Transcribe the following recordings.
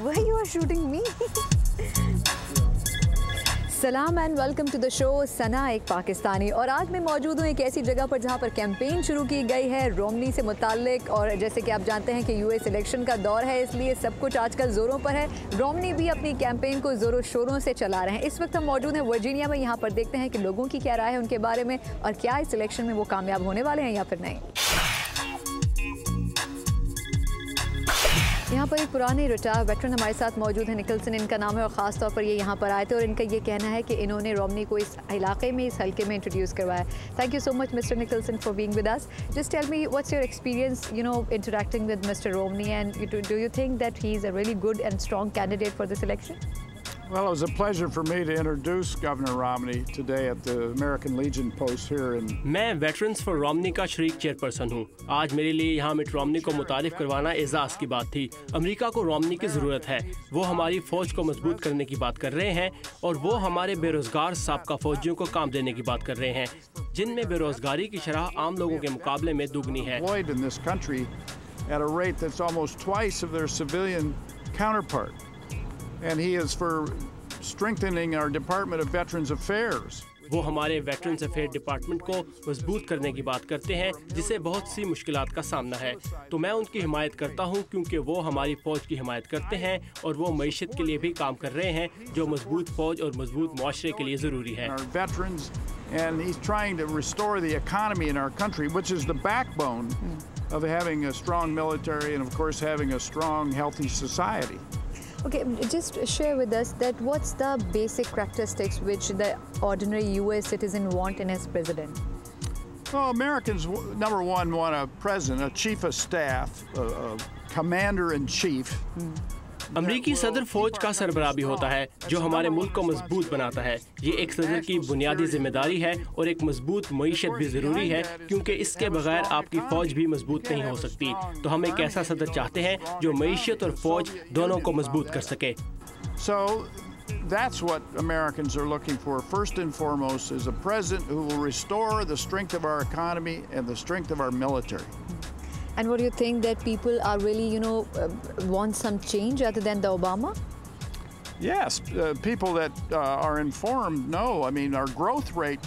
Why you are shooting me? सलाम and welcome to the show Sana एक पाकिस्तानी। और आज मैं मौजूद हूँ एक ऐसी जगह पर जहाँ पर कैंपेन शुरू की गई है रोमनी से मुताल्लिक। और जैसे कि आप जानते हैं कि यूएस इलेक्शन का दौर है, इसलिए सब कुछ आजकल ज़ोरों पर है। रोमनी भी अपनी कैंपेन को ज़ोरों शोरों से चला रहे हैं। इस वक्त हम मौजूद हैं वर्जीनिया में। यहाँ पर देखते हैं कि लोगों की क्या राय है उनके बारे में और क्या इस इलेक्शन में वो कामयाब होने वाले हैं या फिर नहीं। यहाँ पर एक पुराने रिटायर वेटरन हमारे साथ मौजूद है, निकलसन इनका नाम है, और ख़ास तौर पर ये यहाँ पर आए थे और इनका ये कहना है कि इन्होंने रोमनी को इस इलाके में, इस हल्के में इंट्रोड्यूस करवाया। Thank you so much mister Nicholson for being with us. Just tell me what's your experience interacting with mister Romney and do you think that he is a really good and strong candidate for this election? Well, it was a pleasure for me to introduce Governor Romney today at the American Legion post here in. मैं veterans for Romani का शरीक chairperson हूँ। आज मेरे लिए यहाँ मिट Romani को मुतारिफ करवाना एजाज़ की बात थी। अमेरिका को रोमनी की ज़रूरत है। वो हमारी फ़ौज को मजबूत करने की बात कर रहे हैं और वो हमारे बेरोज़गार साबका फ़ौजियों को काम देने की बात कर रहे हैं, जिनमें बेरोज़गारी की शरह आम लोगों के मुकाबले में दुगनी है। Employed in this country at a rate that's almost twice of their civilian counterpart. And he is for strengthening our Department of Veterans Affairs. वो हमारे वेटरन्स अफेयर डिपार्टमेंट को मजबूत करने की बात करते हैं, जिसे बहुत सी मुश्किलात का सामना है। तो मैं उनकी हिमायत करता हूं क्योंकि वो हमारी फ़ौज की हिमायत करते हैं और वो मईशत के लिए भी काम कर रहे हैं, जो मजबूत फ़ौज और मजबूत मुआशरे के लिए ज़रूरी है। Our veterans, and he's trying to restore the economy in our country, which is the backbone of having a strong military and of course having a strong, healthy society. Okay, just share with us that what's the basic characteristics which the ordinary US citizen want in his president? Well, Americans, number one, want a president, a chief of staff, a commander-in-chief. अमरीकी सदर फौज का सरबराह भी होता है, जो हमारे मुल्क को मजबूत बनाता है। ये एक सदर की बुनियादी जिम्मेदारी है और एक मजबूत मईशत भी ज़रूरी है, क्योंकि इसके बगैर आपकी फ़ौज भी मजबूत नहीं हो सकती। तो हम एक ऐसा सदर चाहते हैं जो मईशत और फ़ौज दोनों को मजबूत कर सके। So that's what Americans are looking for. First and foremost is a president who will restore the strength of our economy and the strength of our military. And what do you think that people are really, want some change other than the Obama? Yes, people that are informed know. I mean, our growth rate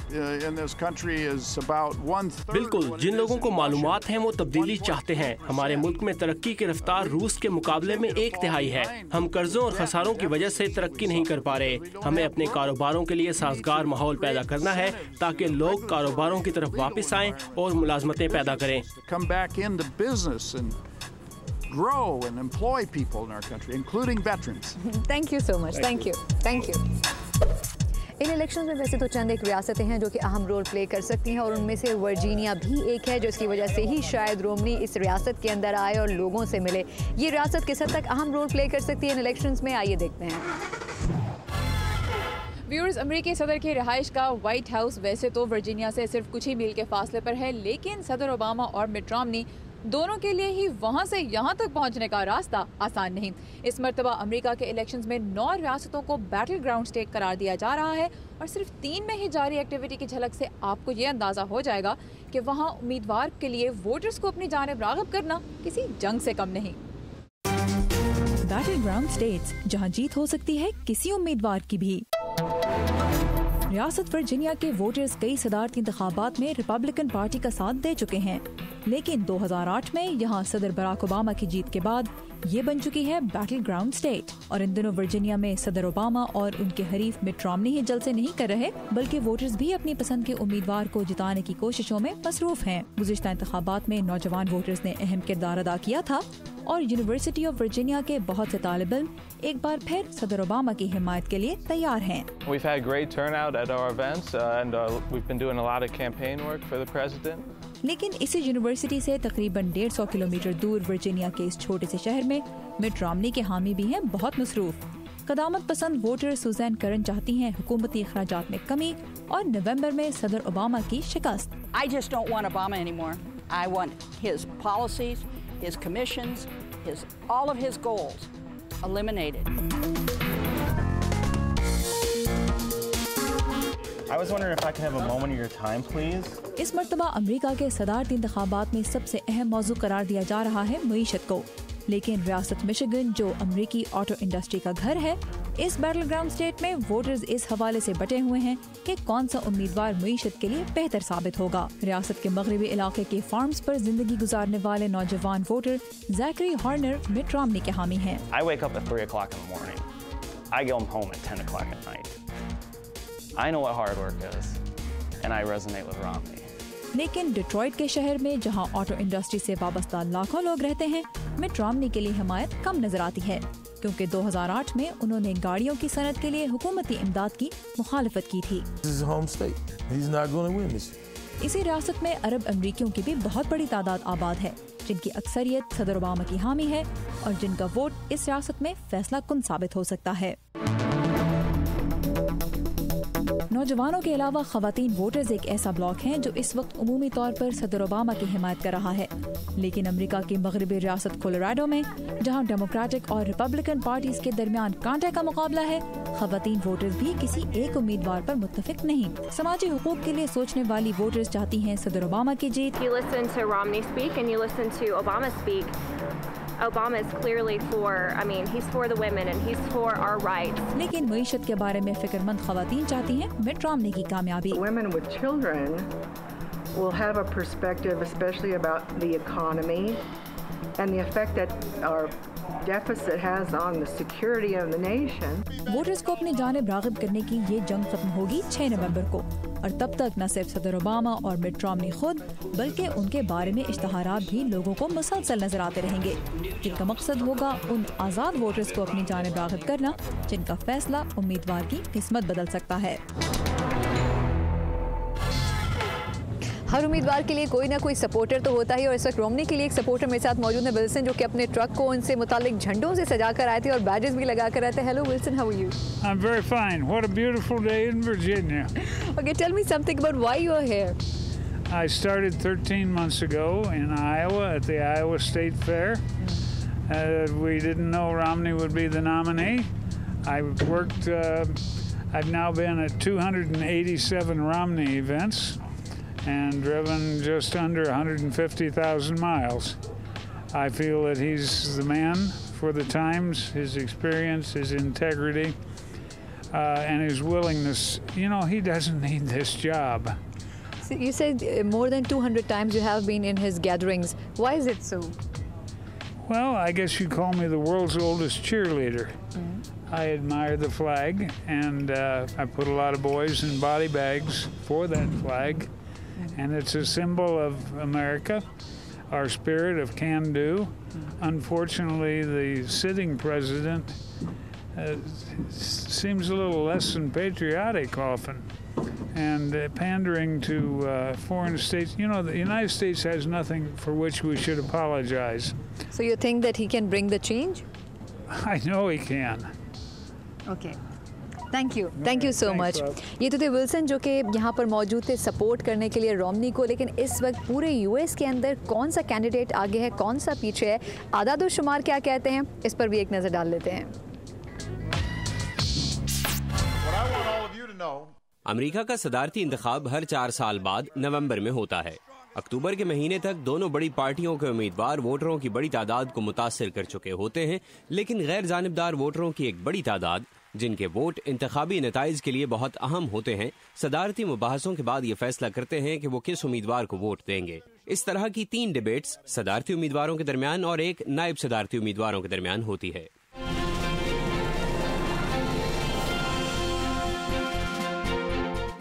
in this country is about 1/3. बिल्कुल, जिन लोगों को मालूमात हैं वो तब्दीली चाहते हैं। हमारे मुल्क में तरक्की की रफ्तार रूस के मुकाबले में 1/3 है। हम कर्जों और खसारों की वजह से तरक्की नहीं कर पा रहे। हमें अपने कारोबारों के लिए साजगार माहौल पैदा करना है ताकि लोग कारोबारों की तरफ वापस आएं और मुलाजमतें पैदा करें। Come back into business and grow and employ people in our country, including veterans. Thank you so much. Thank you. Thank you. In election में वैसे तो चंद एक रियासतें हैं जो कि अहम रोल प्ले कर सकती हैं और उनमें से वर्जीनिया भी एक है, जिसकी वजह से ही शायद रोमनी इस रियासत के अंदर आए और लोगों से मिले। ये रियासत किस हद तक अहम रोल प्ले कर सकती है इन इलेक्शंस में, आइए देखते हैं। व्यूअर्स, अमेरिकी सदर की रिहाइश का व्हाइट हाउस वैसे तो वर्जीनिया से सिर्फ कुछ ही मील के फासले पर है, लेकिन सदर ओबामा और मिट रोमनी दोनों के लिए ही वहां से यहां तक पहुंचने का रास्ता आसान नहीं। इस मर्तबा अमेरिका के इलेक्शंस में 9 रियासतों को बैटल ग्राउंड स्टेट करार दिया जा रहा है और सिर्फ 3 में ही जारी एक्टिविटी की झलक से आपको ये अंदाजा हो जाएगा कि वहां उम्मीदवार के लिए वोटर्स को अपनी जानिब राग़िब करना किसी जंग से कम नहीं। बैटल ग्राउंड स्टेट्स, जहां जीत हो सकती है किसी उम्मीदवार की भी। रियासत वर्जीनिया के वोटर्स कई सदारती इंतखाबात में रिपब्लिकन पार्टी का साथ दे चुके हैं, लेकिन 2008 में यहाँ सदर बराक ओबामा की जीत के बाद ये बन चुकी है बैटल ग्राउंड स्टेट। और इन दिनों वर्जीनिया में सदर ओबामा और उनके हरीफ मिट रोमनी ही जलसे नहीं कर रहे, बल्कि वोटर्स भी अपनी पसंद के उम्मीदवार को जिताने की कोशिशों में मसरूफ हैं। गुज़िश्ता इंतखाबात में नौजवान वोटर्स ने अहम किरदार अदा किया था और यूनिवर्सिटी ऑफ वर्जीनिया के बहुत से तालिब-इल्म एक बार फिर सदर ओबामा की हिमायत के लिए तैयार हैं। We've had great turnout at our events and we've been doing a lot of campaign work for the president. लेकिन इसी यूनिवर्सिटी से तकरीबन 150 किलोमीटर दूर वर्जीनिया के इस छोटे से शहर में मिट रोमनी के हामी भी हैं बहुत मसरूफ। कदामत पसंद वोटर सुज़ैन करन चाहती हैं हुकूमती अखराजात में कमी और नवंबर में सदर ओबामा की शिकस्त। I just don't want Obama anymore. I want his policies, his commissions, all of his goals eliminated. I was wondering if I could have a moment of your time, please. इस मर्तबा America के सदारती इंतखाबात में सबसे अहम मौजू करार दिया जा रहा है मईशत को। लेकिन रियासत मिशिगन, जो अमेरिकी ऑटो इंडस्ट्री का घर है, इस बैटल ग्राउंड स्टेट में वोटर्स इस हवाले से बटे हुए हैं कि कौन सा उम्मीदवार मईशत के लिए बेहतर साबित होगा। रियासत के मगरबी इलाके के फार्म्स पर जिंदगी गुजारने वाले नौजवान वोटर जैकरी हॉर्नर मिट रोमनी के हामी हैं। I wake up at 3 o'clock in the morning. I go home at 10 o'clock at night. I know what hard work is, and I resonate with Romney. लेकिन डिट्रॉइट के शहर में जहां auto industry से वाबस्ता लाखों लोग रहते हैं, मिट रोमनी के लिए हिमायत कम नजर आती है, क्योंकि 2008 में उन्होंने गाड़ियों की सनत के लिए हुकूमती इमदाद की मुखालफत की थी। इसी रियासत में अरब अमरीकियों की भी बहुत बड़ी तादाद आबाद है, जिनकी अक्सरियत सदर ओबामा की हामी है और जिनका वोट इस रियासत में फैसला कुन साबित हो सकता है। नौजवानों के अलावा खवातीन वोटर्स एक ऐसा ब्लॉक हैं जो इस वक्त उमूमी तौर पर सदर ओबामा की हिमायत कर रहा है, लेकिन अमेरिका की मगरबी रियासत कोलोराडो में, जहां डेमोक्रेटिक और रिपब्लिकन पार्टीज के दरमियान कांटे का मुकाबला है, खवातीन वोटर्स भी किसी एक उम्मीदवार पर मुत्तफिक नहीं। समाजी हुकूक के लिए सोचने वाली वोटर्स चाहती हैं सदर ओबामा की जीत। You listen to Romney speak and you listen to Obama speak. Obama is clearly he's for the women and he's for our rights. लेकिन मईशत के बारे में फिक्रमंद खवातीन चाहती हैं मिट रोमनी की कामयाबी। Women with children will have a perspective, especially about the economy and the effect that our deficit has on the security of the nation. Voters को अपनी जानिब राग़िब करने की ये जंग खत्म होगी 6 नवंबर को, और तब तक न सिर्फ सदर ओबामा और मिट रोमनी खुद, बल्कि उनके बारे में इश्तहारात भी लोगों को मुसलसल नजर आते रहेंगे, जिनका मकसद होगा उन आज़ाद वोटर्स को अपनी जानिब राग़िब करना जिनका फैसला उम्मीदवार की किस्मत बदल सकता है। हर उम्मीदवार के लिए कोई ना कोई सपोर्टर तो होता ही, और इस वक्त रोमनी के लिए एक सपोर्टर मेरे साथ मौजूद है, विल्सन, जो कि अपने ट्रक को उनसे मुतालिक झंडों से सजा कर आए थे और बैजेस भी लगा कर आए थे। Hello Wilson, how are you? I'm very fine. What a beautiful day in Virginia. Okay, tell me something about why you are here. I started 13 months ago in Iowa at the Iowa State Fair. We didn't know Romney would be the nominee. I've now been at 287 Romney events and driven just under 150,000 miles. I feel that he's the man for the times, his experience, his integrity, and his willingness. You know, he doesn't need this job. So you said more than 200 times you have been in his gatherings. Why is it so? Well, I guess you call me the world's oldest cheerleader. I admire the flag, and I put a lot of boys in body bags for that flag. And it's a symbol of America, our spirit of can-do. Unfortunately, the sitting president seems a little less than patriotic often, and pandering to foreign states. You know, the United States has nothing for which we should apologize. So you think that he can bring the change? I know he can. Okay. Thank you so much. ये तो थे Wilson, जो कि यहाँ पर मौजूद थे support करने के लिए रोमनी को, लेकिन इस वक्त पूरे यूएस के अंदर कौन सा कैंडिडेट आगे है, कौन सा पीछे है, आदाद शुमार क्या कहते हैं, इस पर भी एक नज़र डाल लेते हैं। अमेरिका का सदारती इंतखाब हर 4 साल बाद नवंबर में होता है। अक्टूबर के महीने तक दोनों बड़ी पार्टियों के उम्मीदवार वोटरों की बड़ी तादाद को मुतासिर कर चुके होते हैं, लेकिन गैर जानिबदार वोटरों की एक बड़ी तादाद, जिनके वोट इंतखाबी नताइज के लिए बहुत अहम होते हैं, सदारती मुबाहसों के बाद ये फैसला करते हैं कि वो किस उम्मीदवार को वोट देंगे। इस तरह की 3 डिबेट्स सदारती उम्मीदवारों के दरमियान और एक नायब सदारती उम्मीदवारों के दरमियान होती है।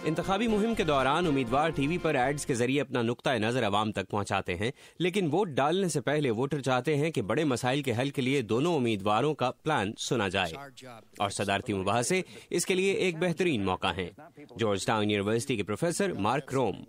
इंतखाबी मुहिम के दौरान उम्मीदवार टीवी पर एड्स के जरिए अपना नुक्ता नजर अवाम तक पहुंचाते हैं, लेकिन वोट डालने से पहले वोटर चाहते हैं कि बड़े मसाइल के हल के लिए दोनों उम्मीदवारों का प्लान सुना जाए, और सदारती मुबाहसे इसके लिए एक बेहतरीन मौका है। जॉर्ज टाउन यूनिवर्सिटी के professor Mark Rome.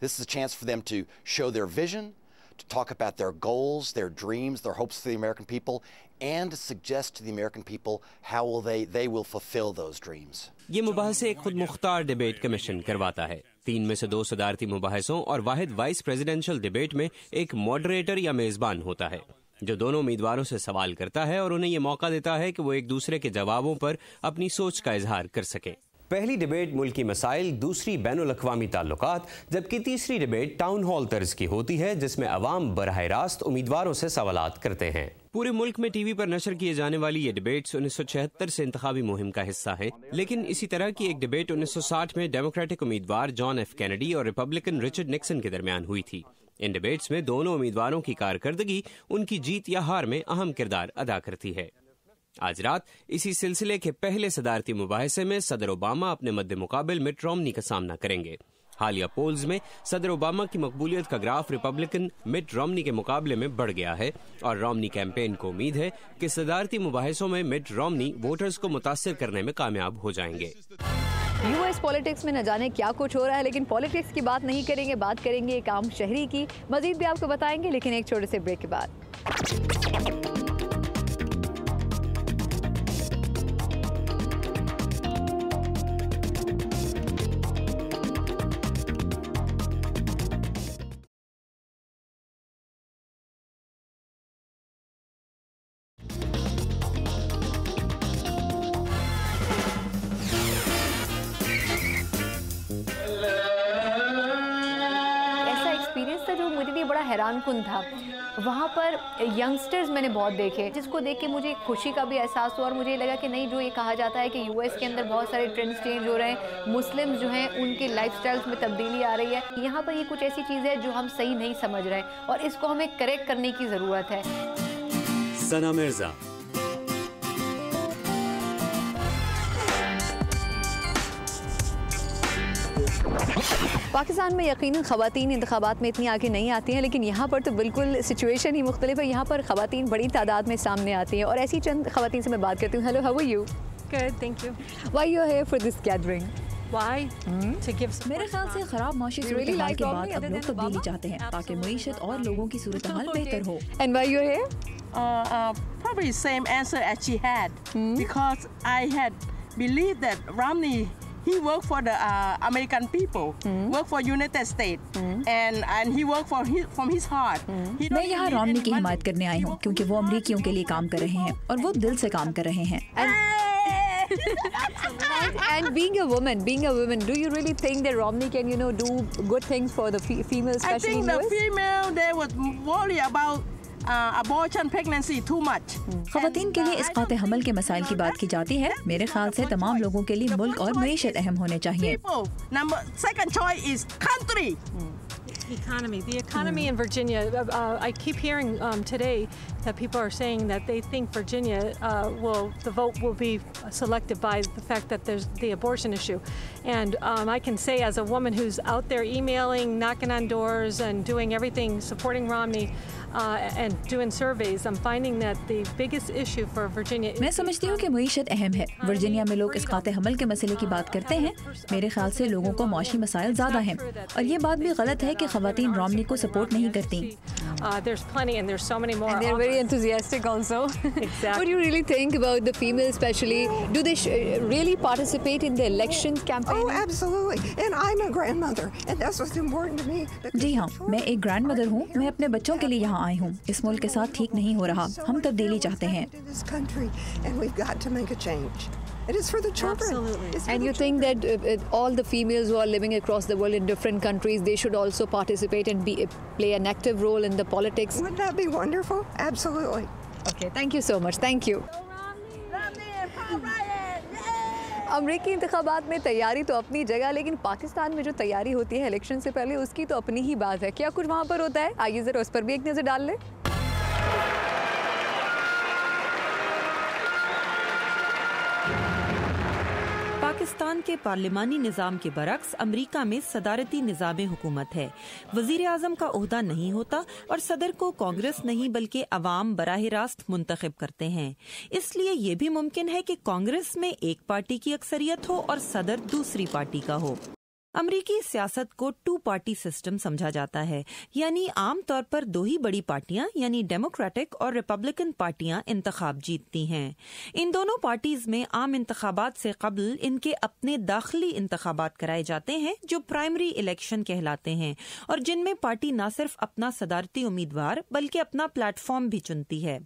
This is a chance for them to show their vision, to talk about their goals, their dreams, their hopes for the American people, and to suggest to the American people how they will fulfill those dreams. ये मुबाहसे एक खुद Mukhtar debate commission करवाता है। 3 में से 2 सदारती मुबाहसों और वाहिद vice presidential debate में एक मॉडरेटर या मेजबान होता है, जो दोनों उम्मीदवारों से सवाल करता है और उन्हें ये मौका देता है कि वो एक दूसरे के जवाबों पर अपनी सोच का इजहार कर सकें। पहली डिबेट मुल्की मसाइल, दूसरी बैनुल अक़वामी ताल्लुकात, जबकि तीसरी डिबेट टाउन हॉल तर्ज की होती है जिसमें अवाम बराह रास्त उम्मीदवारों से सवालात करते हैं। पूरे मुल्क में टीवी पर नशर किए जाने वाली ये डिबेट्स 1976 से इंतखाबी मुहिम का हिस्सा हैं, लेकिन इसी तरह की एक डिबेट 1960 में डेमोक्रेटिक उम्मीदवार जॉन एफ कैनेडी और रिपब्लिकन रिचर्ड निक्सन के दरमियान हुई थी। इन डिबेट्स में दोनों उम्मीदवारों की कारकर्दगी उनकी जीत या हार में अहम किरदार अदा करती है। आज रात इसी सिलसिले के पहले सदारती मुबाहिसे में सदर ओबामा अपने मद्दे मुकाबिल मिट रोमनी का सामना करेंगे। हालिया पोल्स में सदर ओबामा की मकबूलियत का ग्राफ रिपब्लिकन मिट रोमनी के मुकाबले में बढ़ गया है और रोमनी कैंपेन को उम्मीद है कि सदारती मुबाहिसों में मिट रोमनी वोटर्स को मुतासिर करने में कामयाब हो जाएंगे। यूएस पॉलिटिक्स में न जाने क्या कुछ हो रहा है, लेकिन पॉलिटिक्स की बात नहीं करेंगे, बात करेंगे एक आम शहरी की। मजीद भी आपको बताएंगे, लेकिन एक छोटे से ब्रेक के बाद। हैरान कुन था। वहाँ पर यंगस्टर्स मैंने बहुत देखे, जिसको देख के मुझे खुशी का भी एहसास हुआ और मुझे लगा कि नहीं, जो ये कहा जाता है कि यूएस के अंदर बहुत सारे ट्रेंड्स चेंज हो रहे हैं, मुस्लिम्स जो हैं उनके लाइफस्टाइल्स में तब्दीली आ रही है, यहाँ पर ये कुछ ऐसी चीज़ है जो हम सही नहीं समझ रहे हैं और इसको हमें करेक्ट करने की ज़रूरत है। सना मिर्जा। पाकिस्तान में यकीनन ख़वातीन इंतखाबात में इतनी आगे नहीं आती हैं, लेकिन यहाँ पर तो बिल्कुल सिचुएशन ही मुख्तलिफ है। यहाँ पर ख़वातीन बड़ी तादाद में सामने आती हैं और ऐसी चंद ख़वातीन से मैं बात करती हूँ। Hello, how are you? Good, thank you. Why you are here for this gathering? मेरे ख्याल से खराब माशी सूरत हाल के बाद अब लोग तब्दीली चाहते हैं ताकि मईशत और लोगों की सूरत हाल बेहतर हो। And why you here? Probably same answer as she had, because I had believed that Romney he worked for the American people, worked for United States, and he worked from his heart. मैं यहाँ Romani की हिमायत करने आई हूँ क्योंकि वो अमरीकियों के लिए काम कर रहे हैं और वो दिल से काम कर रहे हैं। And being a woman, do you really think that Romney can, do good things for the female, especially in US? I think the female, they would worry about abortion, pregnancy too much. ख़वातीन के लिए इसक़ात हमल के मसाइल की बात की जाती है। मेरे ख्याल से तमाम लोगों के लिए मुल्क और मईशत अहम होने चाहिए। Second choice is country. The economy in Virginia. I keep hearing today that people are saying that they think Virginia the vote will be selected by the fact that there's the abortion issue. And I can say as a woman who's out there emailing, knocking on doors and doing everything, supporting Romney and doing surveys, I'm finding that the biggest issue for Virginia is... मैं समझती हूँ कि मईशत अहम है। Virginia में लोग इसक़ात हमल के मसले की बात करते हैं। मेरे ख्याल से लोगों को मौशी मसाइल ज़्यादा हैं और ये बात भी गलत है कि ख़वातीन रोमनी को सपोर्ट नहीं करती। There's plenty and there's so many more. And they're very enthusiastic also. Exactly. What do you really think about the females especially? Do they really participate in the election campaign? Oh, absolutely. And I'm a grandmother and that's what's important to me. जी हाँ, मैं एक grandmother हूँ। मैं अपने बच्चों के लिए यहाँ आई हूँ। इस मुल्क के साथ ठीक नहीं हो रहा। हम तब्दीली चाहते हैं। And we've got to make a change. It is for the children. Absolutely. And you think that all the females who are living across the world in different countries, they should also participate and play an active role in the politics? Wouldn't that be wonderful? Absolutely. Okay, thank you so much. Thank you. अमरीकी इंतखाबात में तैयारी तो अपनी जगह, लेकिन पाकिस्तान में जो तैयारी होती है इलेक्शन से पहले, उसकी तो अपनी ही बात है। क्या कुछ वहाँ पर होता है, आइए ज़रा उस पर भी एक नज़र डाल लें। पाकिस्तान के पार्लिमानी निज़ाम के बरक्स अमरीका में सदारती निज़ाम हुकूमत है। वज़ीर आज़म का ओहदा नहीं होता और सदर को कांग्रेस नहीं बल्कि अवाम बराह रास्त मुंतखब करते हैं। इसलिए ये भी मुमकिन है कि कांग्रेस में एक पार्टी की अक्सरियत हो और सदर दूसरी पार्टी का हो। अमरीकी सियासत को टू पार्टी सिस्टम समझा जाता है, यानी आम तौर पर दो ही बड़ी पार्टियां यानी डेमोक्रेटिक और रिपब्लिकन पार्टियां इंतखाब जीतती हैं। इन दोनों पार्टीज में आम इंतखाबात से कबल इनके अपने दाखिली इंतखाबात कराए जाते हैं जो प्राइमरी इलेक्शन कहलाते हैं और जिनमें पार्टी न सिर्फ अपना सदारती उम्मीदवार बल्कि अपना प्लेटफॉर्म भी चुनती है।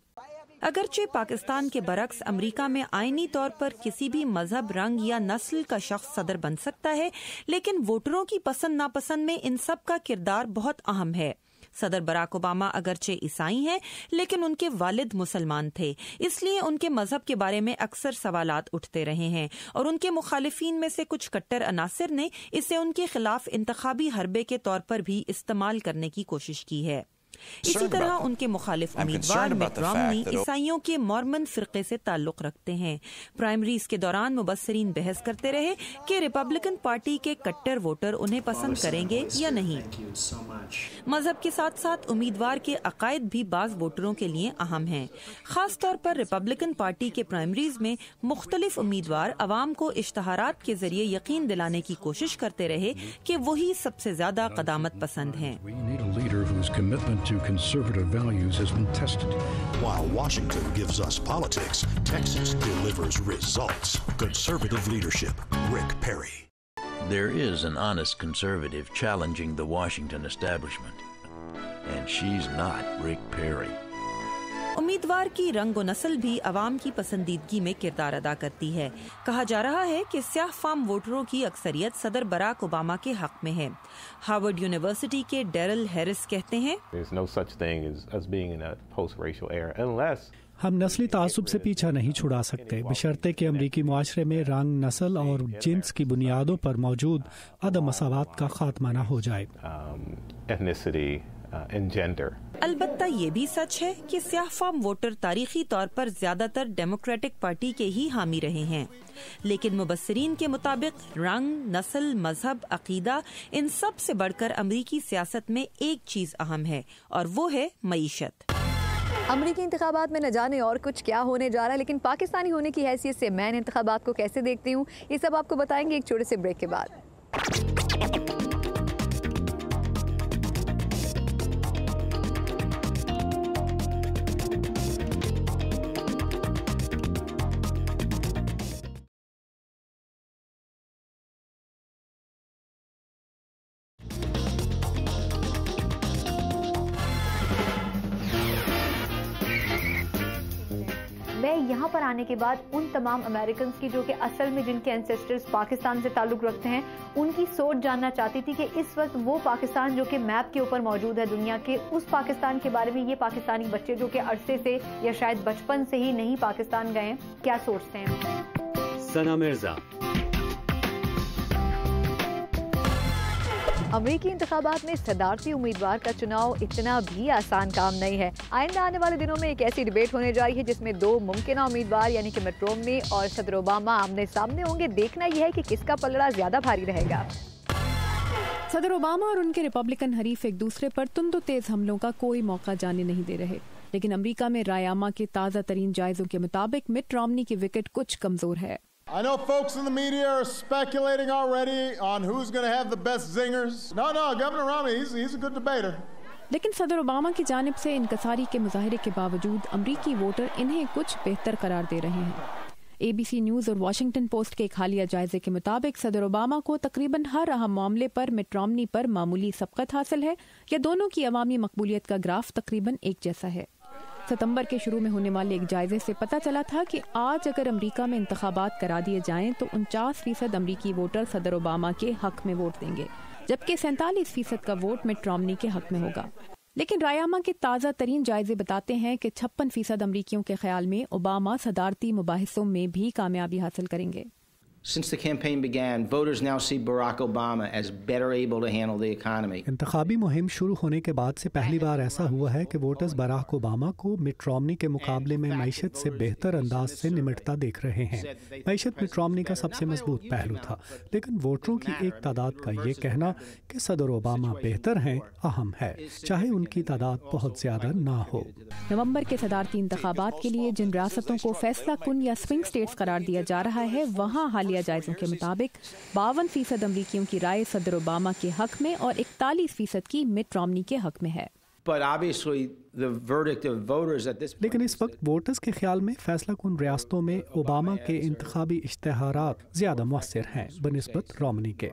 अगरचे पाकिस्तान के बरक्स अमेरिका में आईनी तौर पर किसी भी मजहब, रंग या नस्ल का शख्स सदर बन सकता है, लेकिन वोटरों की पसंद नापसंद में इन सब का किरदार बहुत अहम है। सदर बराक ओबामा अगरचे ईसाई हैं, लेकिन उनके वालिद मुसलमान थे, इसलिए उनके मजहब के बारे में अक्सर सवालात उठते रहे हैं और उनके मुखालिफिन में से कुछ कट्टर अनासिर ने इसे उनके खिलाफ इंतखाबी हरबे के तौर पर भी इस्तेमाल करने की कोशिश की है। इसी तरह उनके मुखालिफ उम्मीदवार मिट रोमनी ईसाइयों के मॉर्मन फिरके से ताल्लुक रखते हैं। प्राइमरीज के दौरान मुबस्सरीन बहस करते रहे कि रिपब्लिकन पार्टी के कट्टर वोटर उन्हें पसंद करेंगे या नहीं। मजहब के साथ साथ उम्मीदवार के अकायद भी बाज वोटरों के लिए अहम हैं। खास तौर पर रिपब्लिकन पार्टी के प्राइमरीज में मुख्तलिफ उम्मीदवार अवाम को इश्तहारात के जरिए यकीन दिलाने की कोशिश करते रहे कि वही सबसे ज्यादा कदामत पसंद हैं। To conservative values has been tested. While Washington gives us politics, Texas delivers results. Conservative leadership, Rick Perry. There is an honest conservative challenging the Washington establishment, and she's not Rick Perry. उम्मीदवार की रंग और नस्ल भी अवाम की पसंदीदगी में किरदार अदा करती है। कहा जा रहा है कि स्याह फाम वोटरों की अक्सरियत सदर बराक ओबामा के हक में है। हार्वर्ड यूनिवर्सिटी के डेरल हैरिस कहते हैं, हम नस्ली तासुब से पीछा नहीं छुड़ा सकते, बशर्ते कि अमरीकी मुआशरे में रंग, नस्ल और जिन्स की बुनियादों पर मौजूद अदम मसावात का खात्मा न हो जाए। अलबत्ता ये भी सच है कि स्याह फाम वोटर तारीखी तौर पर ज्यादातर डेमोक्रेटिक पार्टी के ही हामी रहे हैं, लेकिन मुबस्सरीन के मुताबिक रंग, नस्ल, मजहब, अकीदा, इन सब से बढ़कर अमरीकी सियासत में एक चीज अहम है और वो है मईशत। अमरीकी इंतखाबात में न जाने और कुछ क्या होने जा रहा है, लेकिन पाकिस्तानी होने की हैसियत से मैं इन इंतखाबात को कैसे देखती हूँ, ये सब आपको बताएंगे एक छोटे से ब्रेक के बाद। मैं यहाँ पर आने के बाद उन तमाम अमेरिकन की जो कि असल में जिनके एंसेस्टर्स पाकिस्तान से ताल्लुक़ रखते हैं, उनकी सोच जानना चाहती थी कि इस वक्त वो पाकिस्तान जो कि मैप के ऊपर मौजूद है दुनिया के, उस पाकिस्तान के बारे में ये पाकिस्तानी बच्चे जो कि अरसे से या शायद बचपन से ही नहीं पाकिस्तान गए हैं, क्या सोचते हैं। सना मिर्जा। अमरीकी इंतखाबात में सदारती उम्मीदवार का चुनाव इतना भी आसान काम नहीं है। आइंदा आने वाले दिनों में एक ऐसी डिबेट होने जा रही है जिसमें दो मुमकिन उम्मीदवार यानी कि मिट रोमनी और सदर ओबामा आमने सामने होंगे। देखना यह है कि किसका पलड़ा ज्यादा भारी रहेगा। सदर ओबामा और उनके रिपब्लिकन हरीफ एक दूसरे पर तुंद तेज हमलों का कोई मौका जाने नहीं दे रहे, लेकिन अमरीका में रायामा के ताज़ा तरीन जायजों के मुताबिक मिट रोमनी की विकेट कुछ कमजोर है। I know folks in the media are speculating already on who's going to have the best zingers. No, Governor Romney, he's a good debater. लेकिन सदर ओबामा की जानिब से इनकसारी के मुजाहिरे के बावजूद अमरीकी वोटर इन्हें कुछ बेहतर करार दे रहे हैं। ABC न्यूज़ और वॉशिंगटन पोस्ट के एक हालिया जायजे के मुताबिक सदर ओबामा को तकरीबन हर अहम मामले पर मिट रोमनी पर मामूली सबकत हासिल है, या दोनों की अवामी मकबूलियत का ग्राफ तकरीबन एक जैसा है। सितंबर के शुरू में होने वाले एक जायजे से पता चला था कि आज अगर अमेरिका में इंतखाबात करा दिए जाएं तो 49% अमरीकी वोटर सदर ओबामा के हक में वोट देंगे, जबकि 47% का वोट मिट रोमनी के हक में होगा। लेकिन रायामा के ताज़ा तरीन जायजे बताते हैं कि 56% अमरीकियों के ख्याल में ओबामा सदारती मुबाहिसों में भी कामयाबी हासिल करेंगे। Since the campaign began, voters now see Barack Obama as better able to handle the economy. इंतखाबी मुहिम शुरू होने के बाद से पहली बार ऐसा हुआ है कि वोटर्स बराक ओबामा को मिट रोमनी के मुकाबले में मईशत से बेहतर अंदाज से निमटता देख रहे हैं। मईशत मिट रोमनी का सबसे मजबूत पहलू था, लेकिन वोटरों की एक तादाद का ये कहना कि सदर ओबामा बेहतर हैं अहम है, चाहे उनकी तादाद बहुत ज्यादा ना हो। नवंबर के सदारती इंतखाबात के लिए जिन रियासतों को फैसला कुन या स्विंग स्टेट्स करार दिया जा रहा है, वहाँ हालिया जायजों के मुताबिक 52% अमरीकियों की राय सदर ओबामा के हक में और 41% की मिट रोमनी के हक में है। लेकिन इस वक्त वोटर्स के ख्याल में फैसला कुन रियासतों में ओबामा के इंतखाबी इश्तेहारात ज्यादा मुअस्सिर हैं बनिस्बत रोमनी के।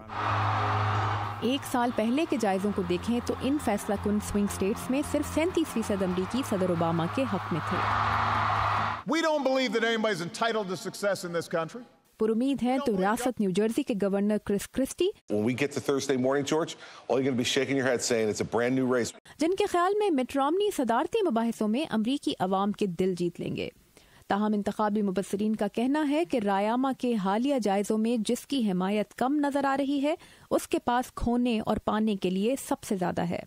एक साल पहले के जायजों को देखें तो इन फैसला कुन स्विंग स्टेट्स में सिर्फ 37% अमरीकी सदर ओबामा के हक में थे। We don't believe that anybody's entitled to success in this country. पुरुमीद हैं तो रियासत न्यू जर्सी के governor Chris Christie, When we get to Thursday morning, George, all you're going to be shaking your head saying it's a brand new race. जिनके ख्याल में मिट Romani सदारती मुबाहिसों में अमरीकी अवाम के दिल जीत लेंगे। ताहम इंतखाबी मुबस्सिरीन का कहना है कि रायामा के हालिया जायजों में जिसकी हिमायत कम नजर आ रही है, उसके पास खोने और पाने के लिए सबसे ज्यादा है।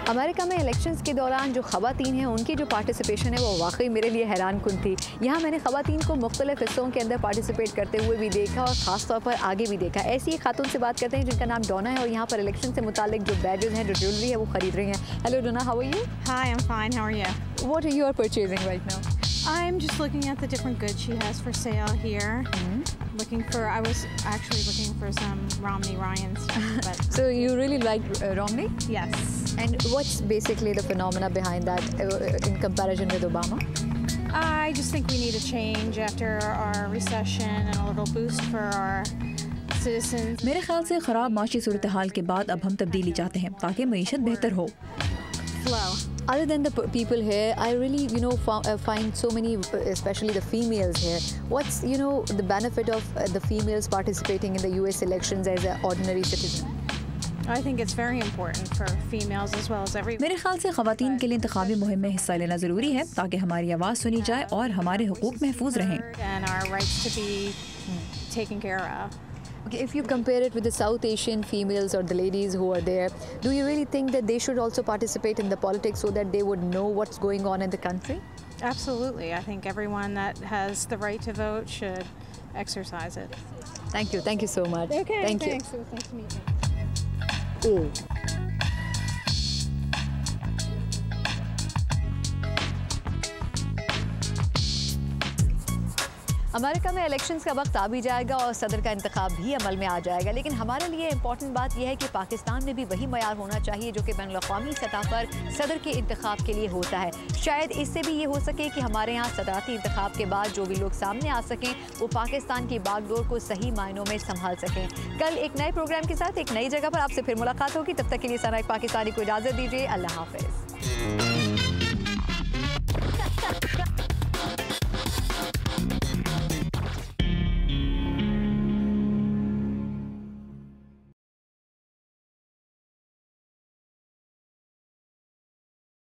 अमेरिका में इलेक्शंस के दौरान जो ख़वातीन हैं उनकी जो पार्टिसिपेशन है वो वाकई मेरे लिए हैरान कुन थी। यहाँ मैंने ख़वातीन को मुख्तलिफ हिस्सों के अंदर पार्टिसिपेट करते हुए भी देखा और ख़ास तौर पर आगे भी देखा। ऐसी एक खातून से बात करते हैं जिनका नाम डोना है और यहाँ पर इलेक्शन से मुतालिक जो बैजेस हैं, जो ज्वेलरी है वो खरीद रही हैं। Hello Donna, how are you? Hi, I'm fine. How are you? What are you purchasing right now? I'm just looking at the different goods she has for sale here. I was actually looking for some Romney Ryan stuff. But So you really like Romney? Yes. And what's basically the phenomena behind that in comparison with Obama? I just think we need a change after our recession and a little boost for our citizens. मेरे ख्याल से खराब माशी सूरत हाल के बाद अब हम तब्दीली चाहते हैं ताकि मईशत बेहतर हो। Flow. Other than the people here, I really, find so many, especially the females here. What's, the benefit of the females participating in the U.S. elections as an ordinary citizen? I think it's very important for females as well as everyone. मेरे ख्याल से ख़वातीन के लिए इंतखाबी मुहिम में हिस्सा लेना ज़रूरी है ताकि हमारी आवाज़ सुनी जाए और हमारे हुकूक महफूज रहें। And our rights to be taken care of. Okay, if you compare it with the South Asian females or the ladies who are there, do you really think that they should also participate in the politics so that they would know what's going on in the country? Absolutely. I think everyone that has the right to vote should exercise it. Thank you. Thank you so much. Okay, Thank thanks. It was nice to meet you. America में elections का वक्त आ भी जाएगा और सदर का इंतखाब भी अमल में आ जाएगा, लेकिन हमारे लिए इम्पॉर्टेंट बात यह है कि पाकिस्तान में भी वही मयार होना चाहिए जो कि बैनुल-अक़वामी सतह पर सदर के इंतखाब के लिए होता है। शायद इससे भी ये हो सके कि हमारे यहाँ सदारती इंतखाब के बाद जो भी लोग सामने आ सकें वो पाकिस्तान की बागडोर को सही मायनों में संभाल सकें। कल एक नए प्रोग्राम के साथ एक नई जगह पर आपसे फिर मुलाकात होगी। तब तक के लिए सना एक पाकिस्तानी को इजाज़त दीजिए। अल्लाह हाफ़िज़।